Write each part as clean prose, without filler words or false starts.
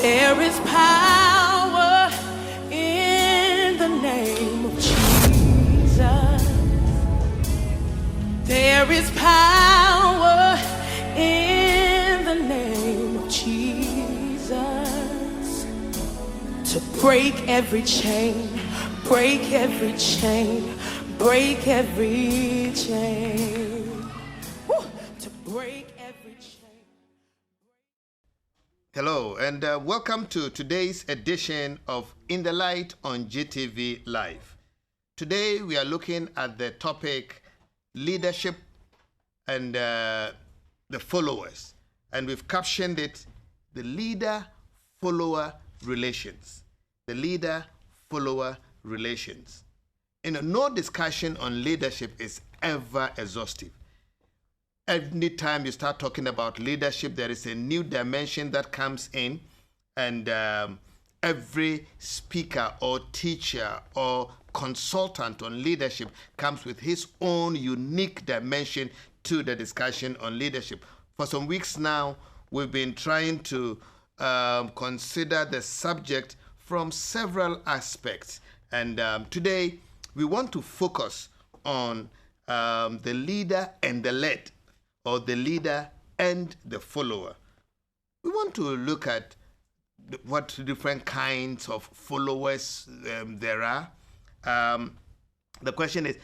There is power in the name of Jesus. There is power in the name of Jesus to break every chain, break every chain, break every chain. Woo! To break every chain. Hello, and welcome to today's edition of In the Light on GTV Live. Today we are looking at the topic leadership and the followers, and we've captioned it the leader-follower relations. The leader-follower relations. No discussion on leadership is ever exhaustive. Every time you start talking about leadership, there is a new dimension that comes in, and every speaker or teacher or consultant on leadership comes with his own unique dimension to the discussion on leadership. For some weeks now, we've been trying to consider the subject from several aspects, and today we want to focus on the leader and the led, or the leader and the follower. We want to look at what different kinds of followers there are. The question is,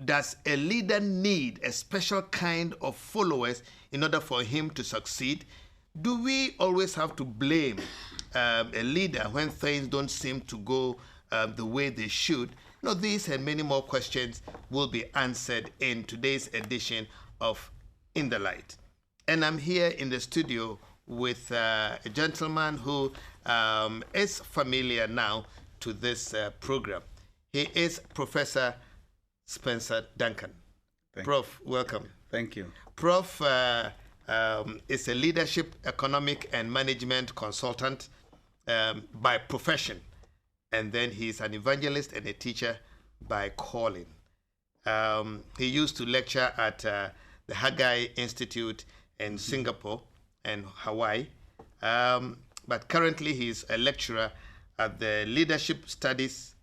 does a leader need a special kind of followers in order for him to succeed? Do we always have to blame a leader when things don't seem to go the way they should? These and many more questions will be answered in today's edition of In the Light. And I'm here in the studio with a gentleman who is familiar now to this program. He is Professor Spencer Duncan. Prof, welcome. Thank you. Prof is a leadership, economic, and management consultant by profession. And then he's an evangelist and a teacher by calling. He used to lecture at the Haggai Institute in Singapore and Hawaii. But currently he's a lecturer at the Leadership Studies.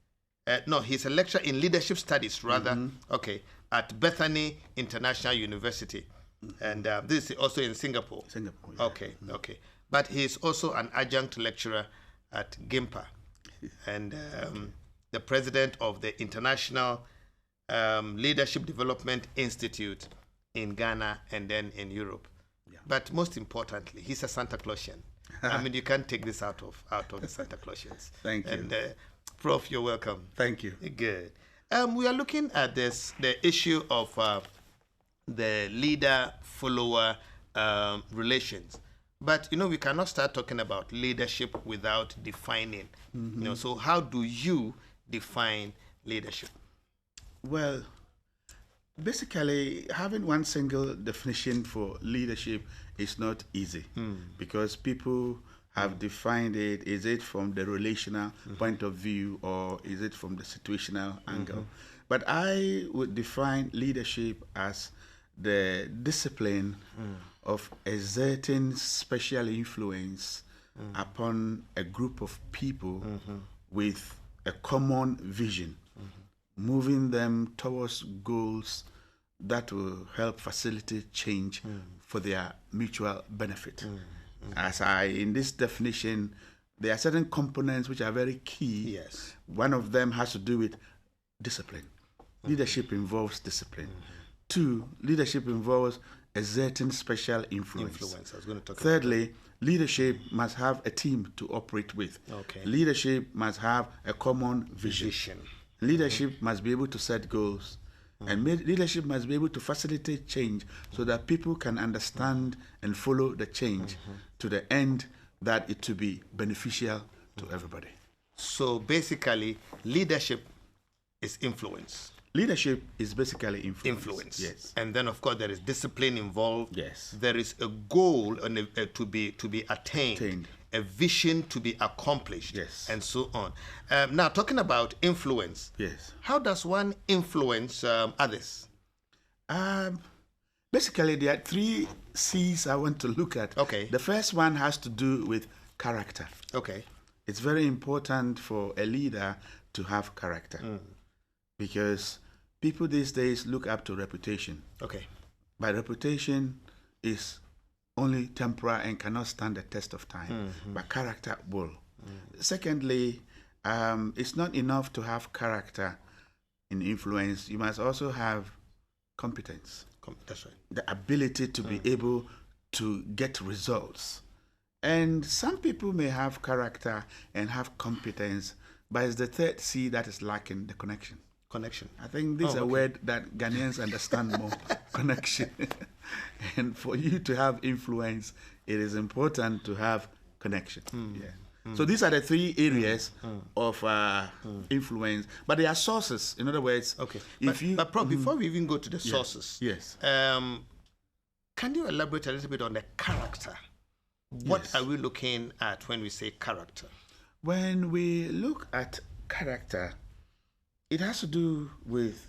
He's a lecturer in Leadership Studies, rather. Okay, at Bethany International University. And this is also in Singapore. Singapore, yeah. Okay. But he's also an adjunct lecturer at GIMPA and the president of the International Leadership Development Institute in Ghana and then in Europe. Yeah. But most importantly, he's a Santa Clausian. I mean, you can't take this out of the Santa Clausians. Thank you. And Prof, you're welcome. Thank you. Good. We are looking at the issue of the leader-follower relations. But, we cannot start talking about leadership without defining. So how do you define leadership? Well, basically, having one single definition for leadership is not easy because people have defined it. Is it from the relational point of view, or is it from the situational angle? But I would define leadership as the discipline of exerting special influence upon a group of people with a common vision, moving them towards goals that will help facilitate change for their mutual benefit. In this definition, there are certain components which are very key. Yes. One of them has to do with discipline. Leadership involves discipline. 2, leadership involves exerting special influence. I was going to talk Thirdly, leadership must have a team to operate with. Okay. Leadership must have a common vision. Leadership must be able to set goals. And leadership must be able to facilitate change so that people can understand and follow the change to the end that it to be beneficial to everybody. So basically, leadership is influence. Leadership is basically influence. Yes. And then, of course, there is discipline involved. Yes. There is a goal and to be attained. A vision to be accomplished. Yes. And so on. Now, talking about influence. Yes. How does one influence others? Basically, there are 3 C's I want to look at. Okay. The first one has to do with character. Okay. It's very important for a leader to have character because people these days look up to reputation. Okay. But reputation is only temporal and cannot stand the test of time. But character will. Secondly, it's not enough to have character in influence. You must also have competence. That's right. The ability to be able to get results. And some people may have character and have competence, but it's the third C that is lacking, the connection. Connection. I think this is a okay. word that Ghanaians understand more, connection. And for you to have influence, it is important to have connection. Yeah. So these are the three areas of influence, but they are sources. In other words, Okay. if Prof, before we even go to the sources, yes. Can you elaborate a little bit on the character? What Yes. are we looking at when we say character? When we look at character, it has to do with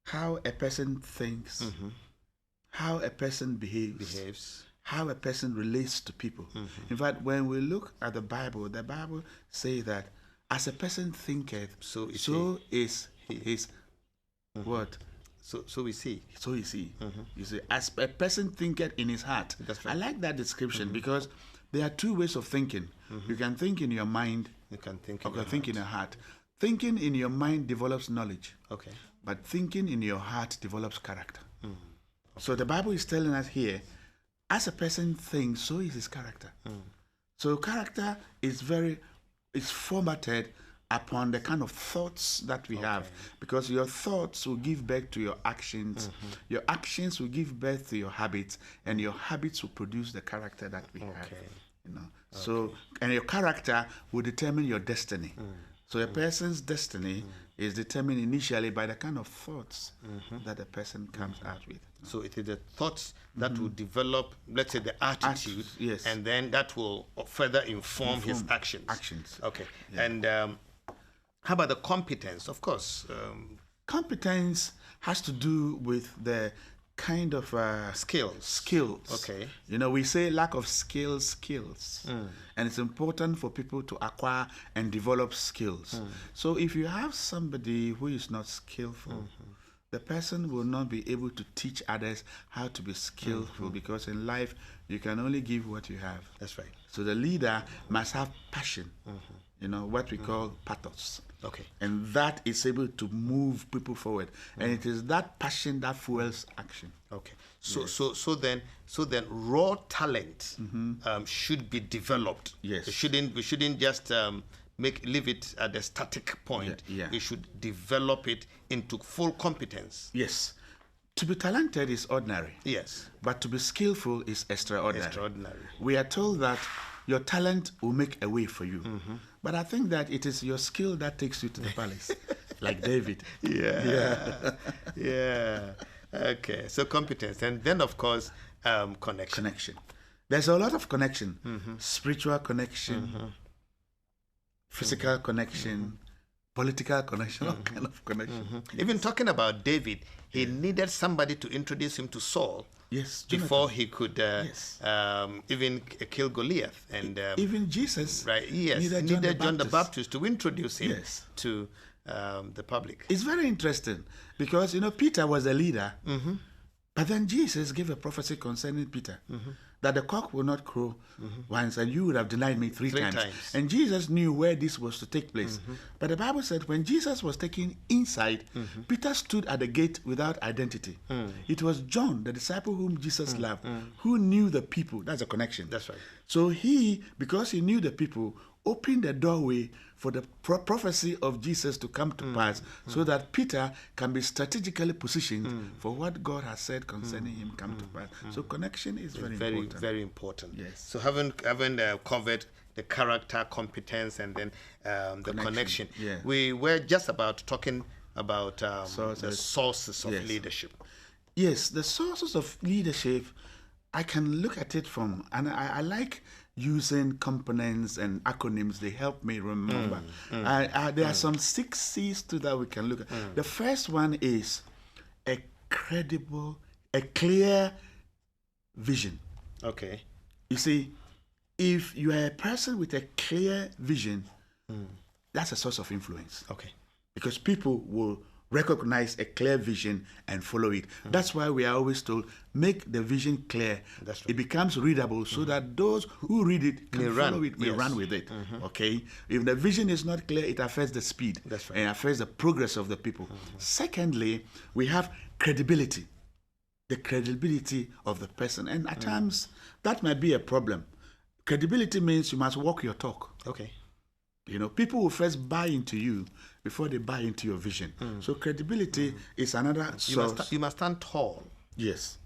how a person thinks, how a person behaves, how a person relates to people. In fact, when we look at the Bible says that as a person thinketh, So is is his what? So we see. So you see, as a person thinketh in his heart. That's right. I like that description because there are two ways of thinking. You can think in your mind, You can think. or in you your can think in heart. your heart. Thinking in your mind develops knowledge, Okay. but thinking in your heart develops character. So the Bible is telling us here, as a person thinks, so is his character. So character is formatted upon the kind of thoughts that we have, because your thoughts will give birth to your actions, your actions will give birth to your habits, and your habits will produce the character that we have. You know, so and your character will determine your destiny. So a person's destiny is determined initially by the kind of thoughts that a person comes out with. So it is the thoughts that will develop, let's say, the attitude, yes. and then that will further inform his actions. Actions. Okay. And how about the competence? Of course. Competence has to do with the kind of Skills. Okay. You know, we say lack of skills. And it's important for people to acquire and develop skills. So if you have somebody who is not skillful, the person will not be able to teach others how to be skillful, because in life you can only give what you have. That's right. So the leader must have passion, you know, what we call pathos. Okay. And that is able to move people forward. And it is that passion that fuels action. Okay. So then raw talent should be developed. Yes. We shouldn't just leave it at the static point. Yeah. We should develop it into full competence. Yes. To be talented is ordinary. Yes. But to be skillful is extraordinary. Extraordinary. We are told that your talent will make a way for you. But I think that it is your skill that takes you to the palace, like David. Yeah. Yeah. Okay. So competence, and then of course connection. Connection. There's a lot of connection. Spiritual connection, physical connection, political connection, all kind of connection. Even talking about David, he needed somebody to introduce him to Saul. Yes. Before he could Yes. even kill Goliath, and Even Jesus needed John the Baptist to introduce him Yes. to the public. It's very interesting because, you know, Peter was a leader, but then Jesus gave a prophecy concerning Peter that the cock will not crow once and you would have denied me three times. And Jesus knew where this was to take place. But the Bible said when Jesus was taken inside, Peter stood at the gate without identity. It was John, the disciple whom Jesus loved, who knew the people. That's a connection. That's right. So he, because he knew the people, opened the doorway for the prophecy of Jesus to come to pass, so that Peter can be strategically positioned for what God has said concerning him come to pass. So connection is very important. Very important. Yes. So having covered the character, competence, and then the connection, we were just about talking about the sources of leadership. Yes, the sources of leadership, I can look at it from, and I like using components and acronyms. They help me remember. There are some 6 C's to that we can look at. The first one is a clear vision. Okay. You see, if you are a person with a clear vision, that's a source of influence. Okay. Because people will recognize a clear vision and follow it. That's why we are always told, make the vision clear. That's right. It becomes readable so that those who read it can follow it, may Yes. run with it. Okay? If the vision is not clear, it affects the speed. That's right. And affects the progress of the people. Secondly, we have credibility. The credibility of the person. And at times, that might be a problem. Credibility means you must walk your talk. Okay. You know, people will first buy into you before they buy into your vision. So credibility is another source. You must stand tall. Yes,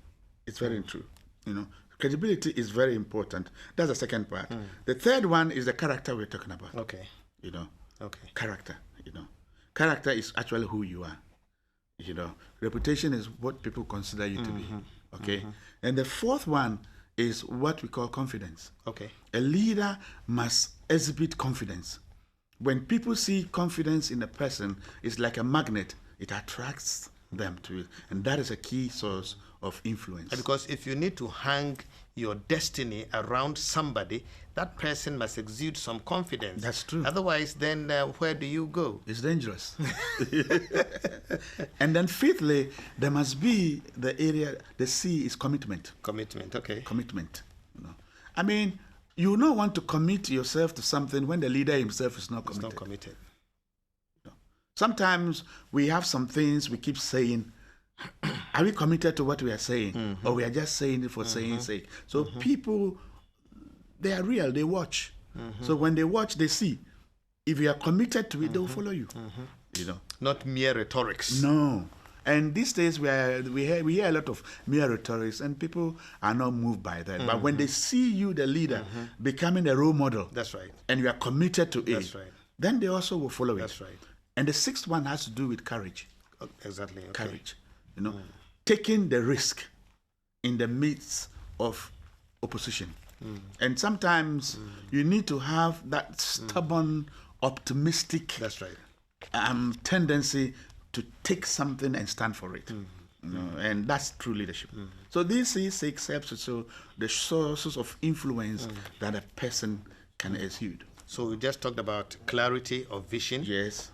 it's very true. You know, credibility is very important. That's the second part. The third one is the character we're talking about. Okay. You know, Okay. character. You know, character is actually who you are. You know, reputation is what people consider you to be. Okay. And the fourth one is what we call confidence. Okay. A leader must exhibit confidence. When people see confidence in a person, it's like a magnet. It attracts them to it. And that is a key source of influence. Because if you need to hang your destiny around somebody, that person must exude some confidence. That's true. Otherwise, then where do you go? It's dangerous. And then fifthly, there must be the area, the C is commitment. Commitment. Okay. Commitment. You know. I mean, you will not want to commit yourself to something when the leader himself is not It's committed. not committed. Sometimes we have some things we keep saying. Are we committed to what we are saying? Or we are just saying it for saying sake? So people, they are real, they watch. So when they watch, they see. If you are committed to it, they will follow you. You know? Not mere rhetorics. No. And these days we hear a lot of mere rhetorics and people are not moved by that. But when they see you, the leader, becoming a role model, That's right. and you are committed to it, That's right. then they also will follow it. That's right. And the sixth one has to do with courage. Exactly. Okay. Courage. You know, taking the risk in the midst of opposition. And sometimes you need to have that stubborn, optimistic That's right. tendency to take something and stand for it. You know, and that's true leadership. So these six helps to show the sources of influence that a person can exude. So we just talked about clarity of vision. Yes.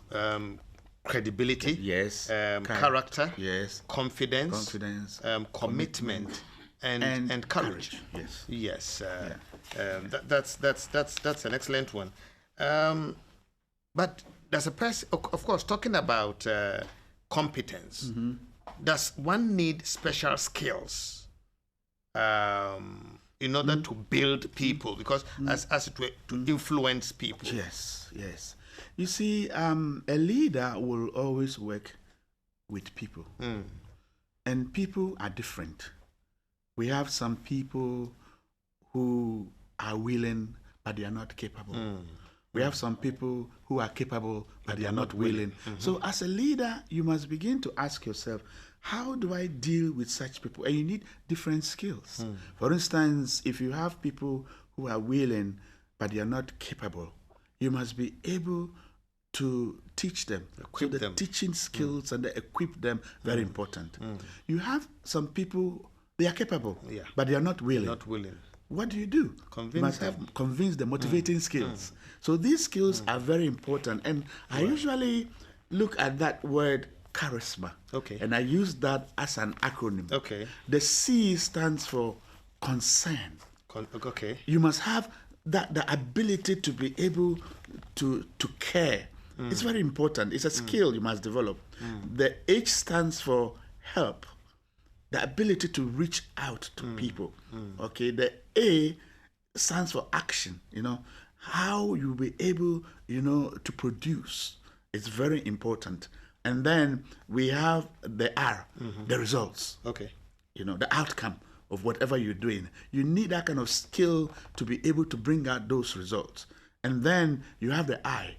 Credibility. Yes. Character. Yes. Confidence. Confidence. Commitment. And courage. Yes. Yes. That's an excellent one. But there's a person, of course, talking about competence. Does one need special skills in order to build people? Because as it were, to influence people. Yes, yes. You see, a leader will always work with people. And people are different. We have some people who are willing, but they are not capable. We have some people who are capable, but they are not willing. So as a leader, you must begin to ask yourself, how do I deal with such people? And you need different skills. For instance, if you have people who are willing, but they are not capable, you must be able to teach them. Equip so the them. teaching skills and the equip them, very important. You have some people, they are capable, Yeah. but they are not willing. Not willing. What do? You Convince must them. have convince the motivating skills. So these skills are very important. And I usually look at that word charisma. Okay. And I use that as an acronym. Okay. The C stands for concern. Okay. You must have the ability to be able to care. It's very important. It's a skill you must develop. The H stands for help. The ability to reach out to people. Okay. The A stands for action. You know, how you'll be able, to produce. It's very important. And then we have the R, the results. Okay. The outcome of whatever you're doing. You need that kind of skill to be able to bring out those results. And then you have the I.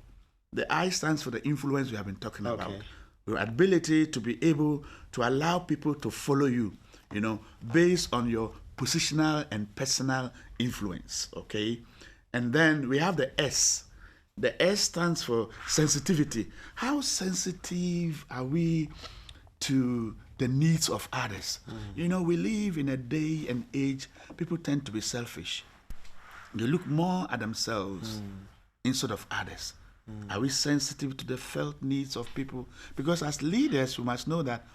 The I stands for the influence we have been talking about. Your ability to be able to allow people to follow you, based on your positional and personal influence, okay? And then we have the S. The S stands for sensitivity. How sensitive are we to the needs of others? We live in a day and age, people tend to be selfish. They look more at themselves instead of others. Are we sensitive to the felt needs of people? Because as leaders, we must know that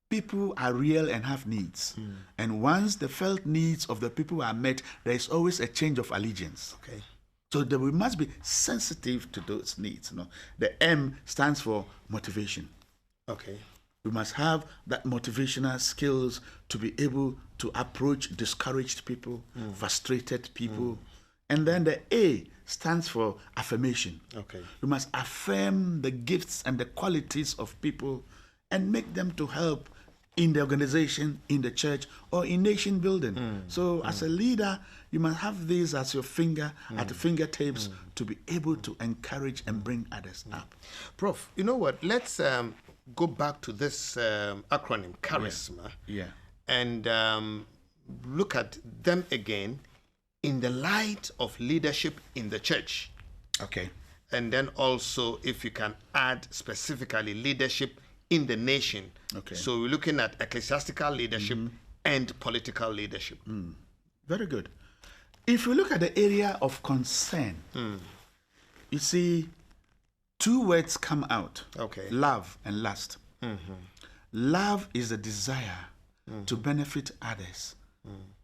people are real and have needs. And once the felt needs of the people are met, there is always a change of allegiance. Okay. So that we must be sensitive to those needs. The M stands for motivation. Okay. We must have that motivational skills to be able to approach discouraged people, frustrated people. And then the A stands for affirmation. Okay. We must affirm the gifts and the qualities of people and make them to help in the organization, in the church, or in nation building. So as a leader, you must have these as your at the fingertips to be able to encourage and bring others up. Prof, you know what? Let's go back to this acronym, charisma, Yeah. and look at them again in the light of leadership in the church. Okay. And then also, if you can add specifically leadership in the nation. Okay. So we're looking at ecclesiastical leadership and political leadership. Very good. If you look at the area of concern, you see two words come out. Okay. Love and lust. Love is the desire to benefit others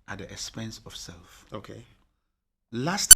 at the expense of self. Okay. Lust